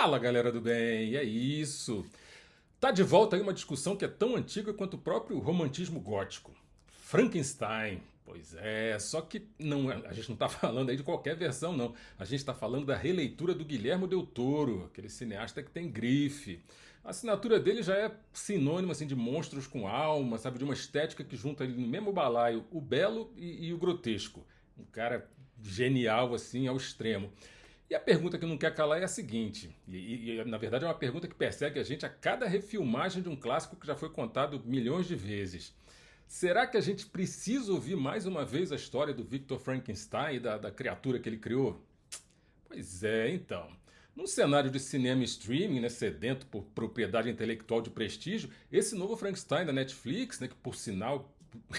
Fala, galera do bem, é isso. Tá de volta aí uma discussão que é tão antiga quanto o próprio romantismo gótico. Frankenstein. Pois é, só que não, a gente não está falando aí de qualquer versão, não. A gente está falando da releitura do Guillermo del Toro, aquele cineasta que tem grife. A assinatura dele já é sinônimo assim, de monstros com alma, sabe? De uma estética que junta ali no mesmo balaio o belo e o grotesco. Um cara genial assim ao extremo. E a pergunta que não quer calar é a seguinte, na verdade é uma pergunta que persegue a gente a cada refilmagem de um clássico que já foi contado milhões de vezes. Será que a gente precisa ouvir mais uma vez a história do Victor Frankenstein e da criatura que ele criou? Pois é, então. Num cenário de cinema e streaming, né, sedento por propriedade intelectual de prestígio, esse novo Frankenstein da Netflix, né, que por sinal,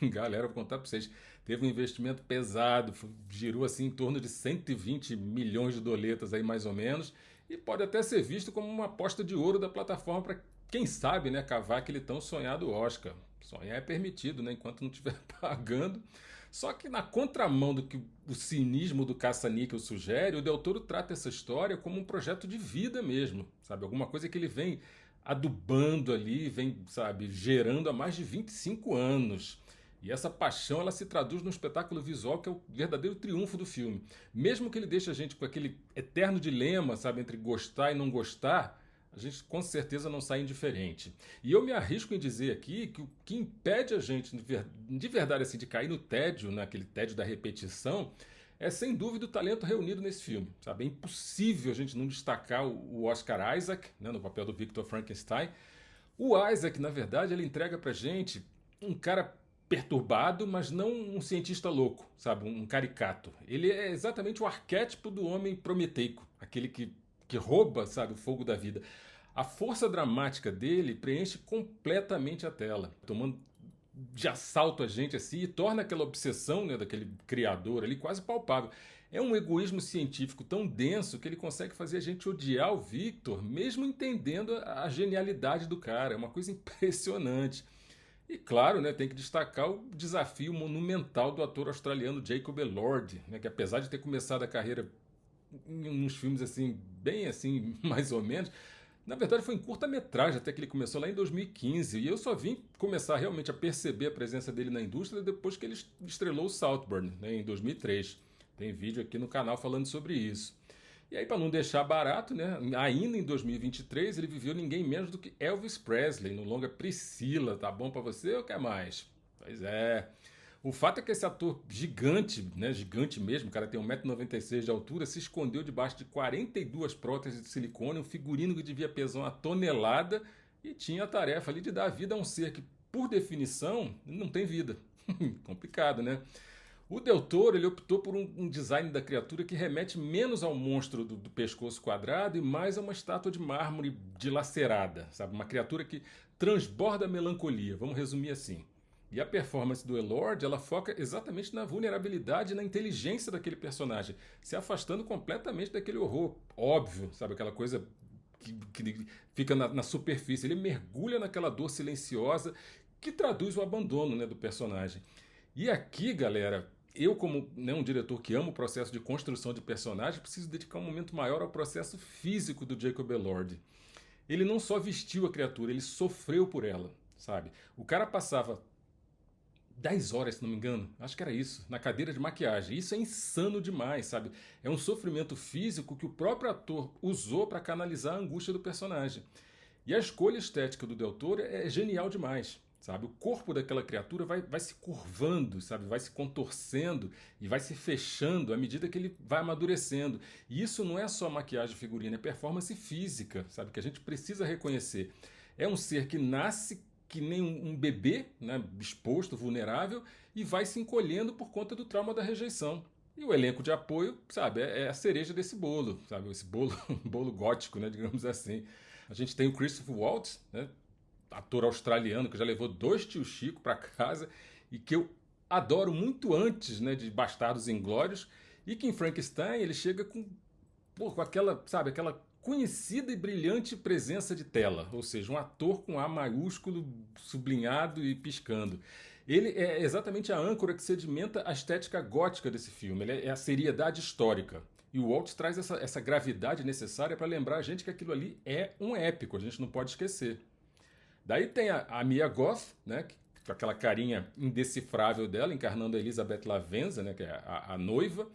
galera, vou contar pra vocês, teve um investimento pesado, girou assim em torno de 120 milhões de doletas aí mais ou menos, e pode até ser visto como uma aposta de ouro da plataforma para quem sabe, né, cavar aquele tão sonhado Oscar. Sonhar é permitido, né, enquanto não estiver pagando. Só que na contramão do que o cinismo do caça-níquel sugere, o Del Toro trata essa história como um projeto de vida mesmo, sabe? Alguma coisa que ele vem adubando ali, vem, sabe, gerando há mais de 25 anos. E essa paixão ela se traduz no espetáculo visual que é o verdadeiro triunfo do filme. Mesmo que ele deixe a gente com aquele eterno dilema, sabe, entre gostar e não gostar, a gente com certeza não sai indiferente. E eu me arrisco em dizer aqui que o que impede a gente de verdade assim, de cair no tédio, naquele tédio da repetição, é sem dúvida o talento reunido nesse filme. Sabe? É impossível a gente não destacar o Oscar Isaac, né, no papel do Victor Frankenstein. O Isaac, na verdade, ele entrega pra gente um cara perturbado, mas não um cientista louco, sabe? Um caricato. Ele é exatamente o arquétipo do homem prometeico, aquele que rouba, sabe, o fogo da vida. A força dramática dele preenche completamente a tela, tomando de assalto a gente assim e torna aquela obsessão, né, daquele criador ali quase palpável. É um egoísmo científico tão denso que ele consegue fazer a gente odiar o Victor, mesmo entendendo a genialidade do cara. É uma coisa impressionante. E claro, né, tem que destacar o desafio monumental do ator australiano Jacob Elord, né, que apesar de ter começado a carreira em uns filmes assim, bem assim, mais ou menos, na verdade foi em curta-metragem até que ele começou lá em 2015. E eu só vim começar realmente a perceber a presença dele na indústria depois que ele estrelou o Saltburn, né, em 2003. Tem vídeo aqui no canal falando sobre isso. E aí, para não deixar barato, né, ainda em 2023, ele viveu ninguém menos do que Elvis Presley no longa Priscila. Tá bom para você ou quer mais? Pois é. O fato é que esse ator gigante, né, gigante mesmo, o cara tem 1,96 m de altura, se escondeu debaixo de 42 próteses de silicone, um figurino que devia pesar uma tonelada e tinha a tarefa ali de dar vida a um ser que, por definição, não tem vida. Complicado, né? O Del Toro ele optou por um design da criatura que remete menos ao monstro do pescoço quadrado e mais a uma estátua de mármore dilacerada, sabe? Uma criatura que transborda a melancolia, vamos resumir assim. E a performance do Elord, ela foca exatamente na vulnerabilidade e na inteligência daquele personagem, se afastando completamente daquele horror óbvio, sabe? Aquela coisa que fica na superfície. Ele mergulha naquela dor silenciosa que traduz o abandono, né, do personagem. E aqui, galera, eu como, né, um diretor que ama o processo de construção de personagem, preciso dedicar um momento maior ao processo físico do Jacob Elord. Ele não só vestiu a criatura, ele sofreu por ela, sabe? O cara passava 10 horas, se não me engano, acho que era isso, na cadeira de maquiagem. Isso é insano demais, sabe? É um sofrimento físico que o próprio ator usou para canalizar a angústia do personagem. E a escolha estética do Del Toro é genial demais, sabe? O corpo daquela criatura vai se curvando, sabe? Vai se contorcendo e vai se fechando à medida que ele vai amadurecendo. E isso não é só maquiagem figurina, é performance física, sabe? Que a gente precisa reconhecer. É um ser que nasce que nem um bebê, né, exposto, vulnerável, e vai se encolhendo por conta do trauma da rejeição. E o elenco de apoio, sabe, é a cereja desse bolo, sabe, esse bolo, bolo gótico, né, digamos assim. A gente tem o Christopher Waltz, né, ator australiano que já levou 2 Tio Chico para casa e que eu adoro muito antes, né, de Bastardos Inglórios, e que em Frankenstein ele chega com aquela, sabe, aquela conhecida e brilhante presença de tela, ou seja, um ator com A maiúsculo, sublinhado e piscando. Ele é exatamente a âncora que sedimenta a estética gótica desse filme, ele é a seriedade histórica. E o Walt traz essa gravidade necessária para lembrar a gente que aquilo ali é um épico, a gente não pode esquecer. Daí tem a Mia Goth, né, com aquela carinha indecifrável dela, encarnando a Elizabeth Lavenza, né, que é a noiva,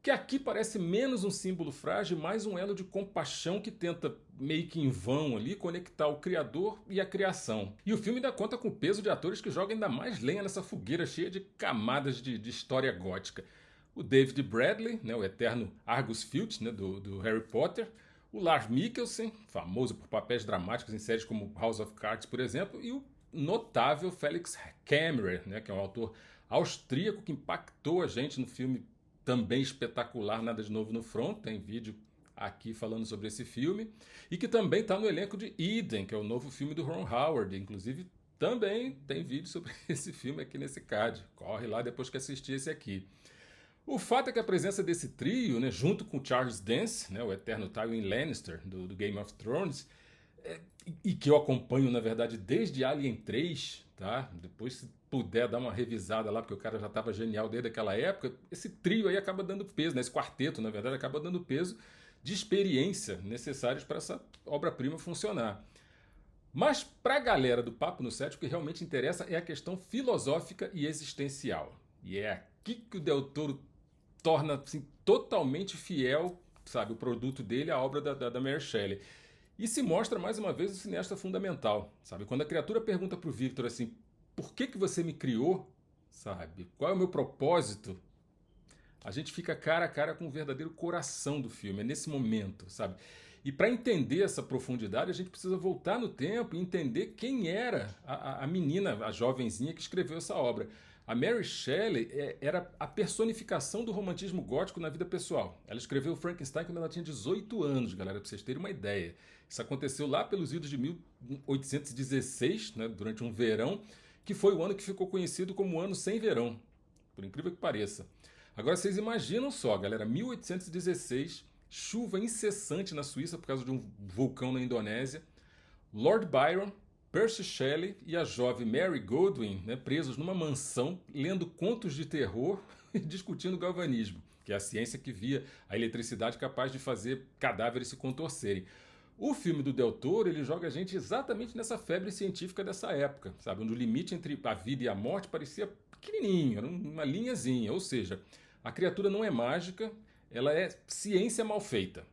que aqui parece menos um símbolo frágil, mais um elo de compaixão que tenta, meio que em vão ali, conectar o criador e a criação. E o filme ainda conta com o peso de atores que jogam ainda mais lenha nessa fogueira cheia de camadas de história gótica. O David Bradley, né, o eterno Argus Filch, né, do Harry Potter, o Lars Mikkelsen, famoso por papéis dramáticos em séries como House of Cards, por exemplo, e o notável Felix Kammerer, né, que é um autor austríaco que impactou a gente no filme também espetacular, Nada de Novo no Front, tem vídeo aqui falando sobre esse filme, e que também está no elenco de Eden, que é o novo filme do Ron Howard, inclusive também tem vídeo sobre esse filme aqui nesse card, corre lá depois que assistir esse aqui. O fato é que a presença desse trio, né, junto com Charles Dance, né, o eterno Tywin Lannister do Game of Thrones, e que eu acompanho, na verdade, desde Alien 3, tá? Depois, se puder dar uma revisada lá, porque o cara já estava genial desde aquela época, esse trio aí acaba dando peso, né? Esse quarteto, na verdade, acaba dando peso de experiência necessários para essa obra-prima funcionar. Mas para a galera do Papo no Set, o que realmente interessa é a questão filosófica e existencial. E é aqui que o Del Toro torna assim, totalmente fiel, sabe, o produto dele à obra da Mary Shelley. E se mostra mais uma vez o cineasta fundamental, sabe? Quando a criatura pergunta pro Victor assim, por que você me criou, sabe? Qual é o meu propósito? A gente fica cara a cara com o verdadeiro coração do filme, é nesse momento, sabe? E para entender essa profundidade, a gente precisa voltar no tempo e entender quem era a menina, a jovenzinha que escreveu essa obra. A Mary Shelley era a personificação do romantismo gótico na vida pessoal. Ela escreveu Frankenstein quando ela tinha 18 anos, galera, para vocês terem uma ideia. Isso aconteceu lá pelos idos de 1816, né, durante um verão, que foi o ano que ficou conhecido como o ano sem verão, por incrível que pareça. Agora vocês imaginam só, galera, 1816, chuva incessante na Suíça por causa de um vulcão na Indonésia, Lord Byron, Percy Shelley e a jovem Mary Godwin, né, presos numa mansão, lendo contos de terror e discutindo galvanismo, que é a ciência que via a eletricidade capaz de fazer cadáveres se contorcerem. O filme do Del Toro, ele joga a gente exatamente nessa febre científica dessa época, sabe? Onde o limite entre a vida e a morte parecia pequenininho, era uma linhazinha, ou seja, a criatura não é mágica, ela é ciência mal feita.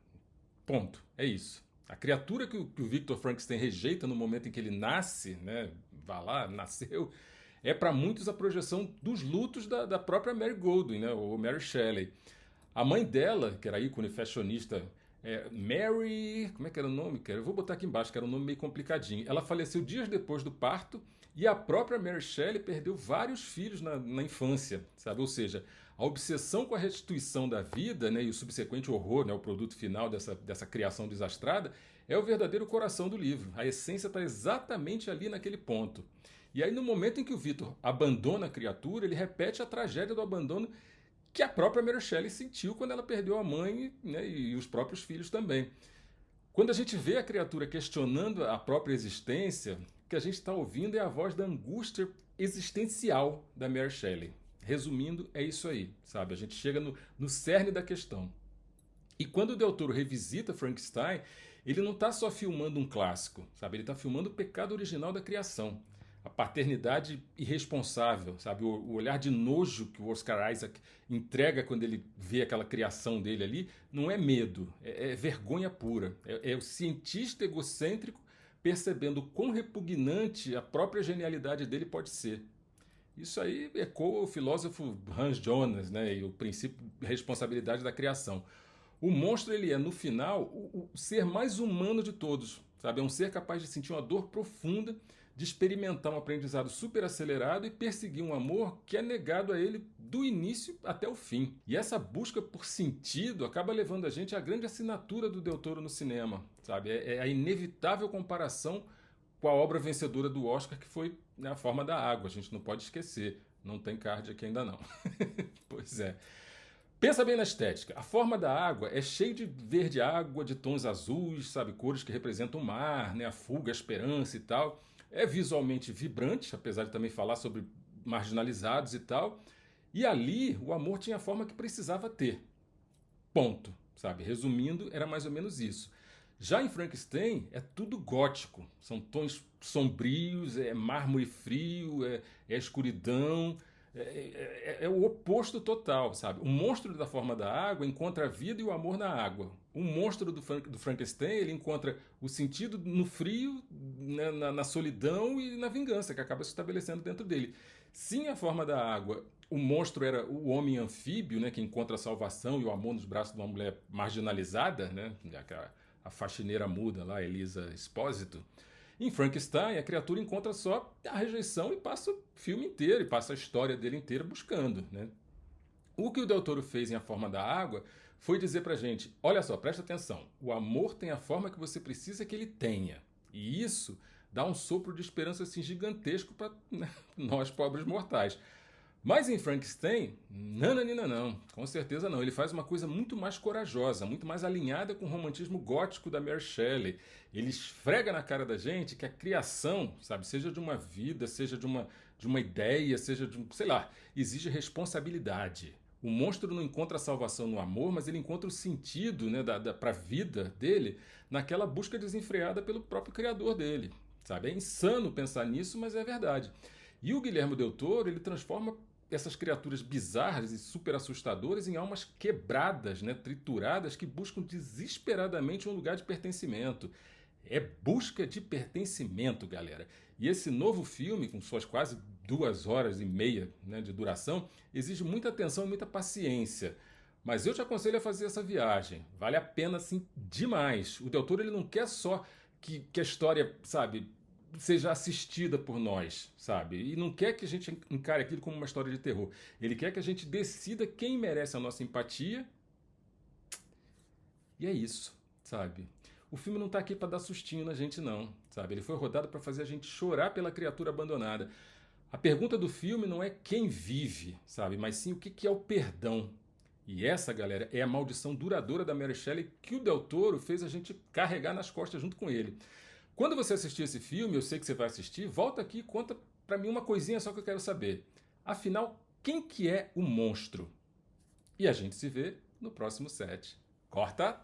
Ponto, é isso. A criatura que o Victor Frankenstein rejeita no momento em que ele nasce, né, vai lá, nasceu, é para muitos a projeção dos lutos da própria Mary Godwin, né, ou Mary Shelley. A mãe dela, que era ícone fashionista, Mary... como é que era o nome? Eu vou botar aqui embaixo, que era um nome meio complicadinho. Ela faleceu dias depois do parto e a própria Mary Shelley perdeu vários filhos na infância, sabe? Ou seja, a obsessão com a restituição da vida, né, e o subsequente horror, né, o produto final dessa criação desastrada, é o verdadeiro coração do livro. A essência está exatamente ali naquele ponto. E aí, no momento em que o Victor abandona a criatura, ele repete a tragédia do abandono que a própria Mary Shelley sentiu quando ela perdeu a mãe, né, e os próprios filhos também. Quando a gente vê a criatura questionando a própria existência, o que a gente está ouvindo é a voz da angústia existencial da Mary Shelley. Resumindo, é isso aí, sabe? A gente chega no cerne da questão. E quando o Del Toro revisita Frankenstein, ele não está só filmando um clássico, sabe? Ele está filmando o pecado original da criação. A paternidade irresponsável, sabe? O olhar de nojo que o Oscar Isaac entrega quando ele vê aquela criação dele ali, não é medo, é vergonha pura. É o cientista egocêntrico percebendo quão repugnante a própria genialidade dele pode ser. Isso aí ecoa o filósofo Hans Jonas, né, e o princípio de responsabilidade da criação. O monstro, ele é, no final, o ser mais humano de todos, sabe? É um ser capaz de sentir uma dor profunda, de experimentar um aprendizado super acelerado e perseguir um amor que é negado a ele do início até o fim. E essa busca por sentido acaba levando a gente à grande assinatura do Del Toro no cinema, sabe? É a inevitável comparação com a obra vencedora do Oscar, que foi, né, A Forma da Água. A gente não pode esquecer. Não tem card aqui ainda não. Pois é. Pensa bem na estética. A Forma da Água é cheio de verde água, de tons azuis, sabe? Cores que representam o mar, né? A fuga, a esperança e tal. É visualmente vibrante, apesar de também falar sobre marginalizados e tal. E ali o amor tinha a forma que precisava ter. Ponto, sabe? Resumindo, era mais ou menos isso. Já em Frankenstein é tudo gótico, são tons sombrios, é mármore frio, é escuridão, é o oposto total, sabe? O monstro da forma da água encontra a vida e o amor na água. O monstro do Frankenstein ele encontra o sentido no frio, né, na solidão e na vingança que acaba se estabelecendo dentro dele. Sim, a forma da água. O monstro era o homem anfíbio, né, que encontra a salvação e o amor nos braços de uma mulher marginalizada, né, a faxineira muda lá, Elisa Espósito. Em Frankenstein, a criatura encontra só a rejeição e passa o filme inteiro, e passa a história dele inteira buscando, né? O que o Del Toro fez em A Forma da Água foi dizer pra gente, olha só, presta atenção, o amor tem a forma que você precisa que ele tenha. E isso dá um sopro de esperança assim, gigantesco para nós pobres mortais. Mas em Frankenstein, nananina não, com certeza não. Ele faz uma coisa muito mais corajosa, muito mais alinhada com o romantismo gótico da Mary Shelley. Ele esfrega na cara da gente que a criação, sabe, seja de uma vida, seja de uma ideia, seja de um, sei lá, exige responsabilidade. O monstro não encontra a salvação no amor, mas ele encontra o sentido, né, para a vida dele naquela busca desenfreada pelo próprio criador dele. Sabe? É insano pensar nisso, mas é verdade. E o Guilherme Del Toro, ele transforma essas criaturas bizarras e super assustadoras em almas quebradas, né, trituradas, que buscam desesperadamente um lugar de pertencimento. É busca de pertencimento, galera. E esse novo filme, com suas quase 2 horas e meia, né, de duração, exige muita atenção e muita paciência. Mas eu te aconselho a fazer essa viagem. Vale a pena, assim, demais. O Del Toro, ele não quer só que a história, sabe, seja assistida por nós, sabe? E não quer que a gente encare aquilo como uma história de terror. Ele quer que a gente decida quem merece a nossa empatia. E é isso, sabe? O filme não está aqui para dar sustinho na gente, não, sabe? Ele foi rodado para fazer a gente chorar pela criatura abandonada. A pergunta do filme não é quem vive, sabe? Mas sim o que é o perdão. E essa, galera, é a maldição duradoura da Mary Shelley que o Del Toro fez a gente carregar nas costas junto com ele. Quando você assistir esse filme, eu sei que você vai assistir, volta aqui e conta pra mim uma coisinha só que eu quero saber. Afinal, quem que é o monstro? E a gente se vê no próximo set. Corta!